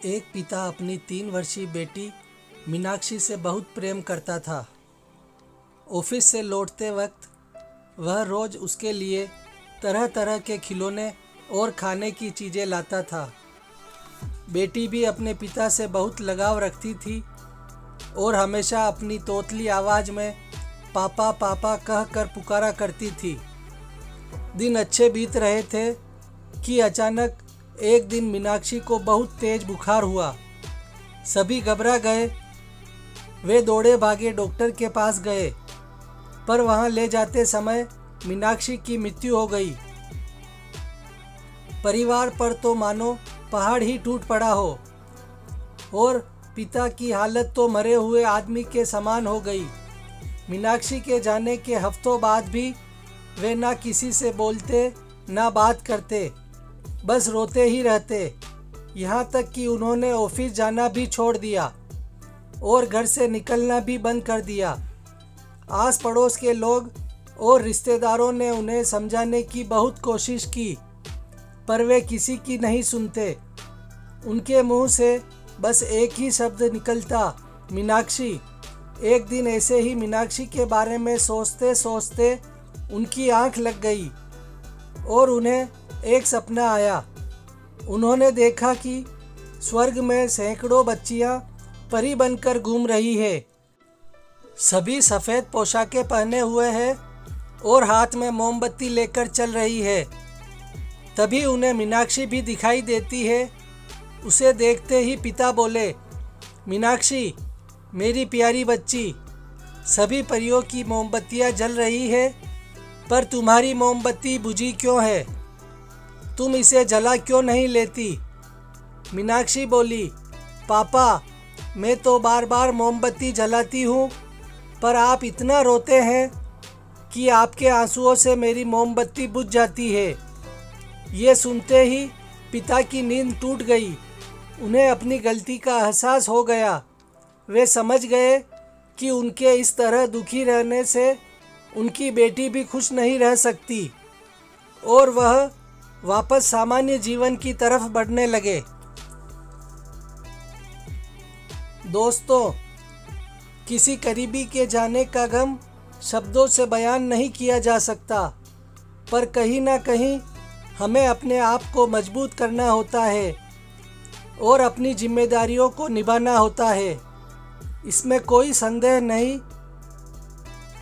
एक पिता अपनी 3 वर्षीय बेटी मीनाक्षी से बहुत प्रेम करता था। ऑफिस से लौटते वक्त वह रोज़ उसके लिए तरह तरह के खिलौने और खाने की चीज़ें लाता था। बेटी भी अपने पिता से बहुत लगाव रखती थी और हमेशा अपनी तोतली आवाज़ में पापा पापा कहकर पुकारा करती थी। दिन अच्छे बीत रहे थे कि अचानक एक दिन मीनाक्षी को बहुत तेज बुखार हुआ। सभी घबरा गए। वे दौड़े भागे डॉक्टर के पास गए, पर वहां ले जाते समय मीनाक्षी की मृत्यु हो गई। परिवार पर तो मानो पहाड़ ही टूट पड़ा हो और पिता की हालत तो मरे हुए आदमी के समान हो गई। मीनाक्षी के जाने के हफ्तों बाद भी वे ना किसी से बोलते ना बात करते, बस रोते ही रहते। यहाँ तक कि उन्होंने ऑफिस जाना भी छोड़ दिया और घर से निकलना भी बंद कर दिया। आस पड़ोस के लोग और रिश्तेदारों ने उन्हें समझाने की बहुत कोशिश की, पर वे किसी की नहीं सुनते। उनके मुंह से बस एक ही शब्द निकलता, मीनाक्षी। एक दिन ऐसे ही मीनाक्षी के बारे में सोचते सोचते उनकी आंख लग गई और उन्हें एक सपना आया। उन्होंने देखा कि स्वर्ग में सैकड़ों बच्चियां परी बनकर घूम रही है। सभी सफ़ेद पोशाकें पहने हुए हैं और हाथ में मोमबत्ती लेकर चल रही है। तभी उन्हें मीनाक्षी भी दिखाई देती है। उसे देखते ही पिता बोले, मीनाक्षी मेरी प्यारी बच्ची, सभी परियों की मोमबत्तियां जल रही है, पर तुम्हारी मोमबत्ती बुझी क्यों है? तुम इसे जला क्यों नहीं लेती? मीनाक्षी बोली, पापा मैं तो बार बार मोमबत्ती जलाती हूँ, पर आप इतना रोते हैं कि आपके आंसुओं से मेरी मोमबत्ती बुझ जाती है। ये सुनते ही पिता की नींद टूट गई। उन्हें अपनी गलती का एहसास हो गया। वे समझ गए कि उनके इस तरह दुखी रहने से उनकी बेटी भी खुश नहीं रह सकती और वह वापस सामान्य जीवन की तरफ बढ़ने लगे। दोस्तों, किसी करीबी के जाने का गम शब्दों से बयान नहीं किया जा सकता, पर कहीं ना कहीं हमें अपने आप को मजबूत करना होता है और अपनी जिम्मेदारियों को निभाना होता है। इसमें कोई संदेह नहीं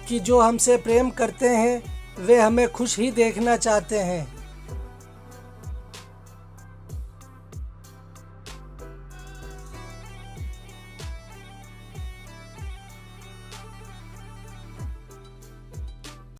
कि जो हमसे प्रेम करते हैं वे हमें खुश ही देखना चाहते हैं।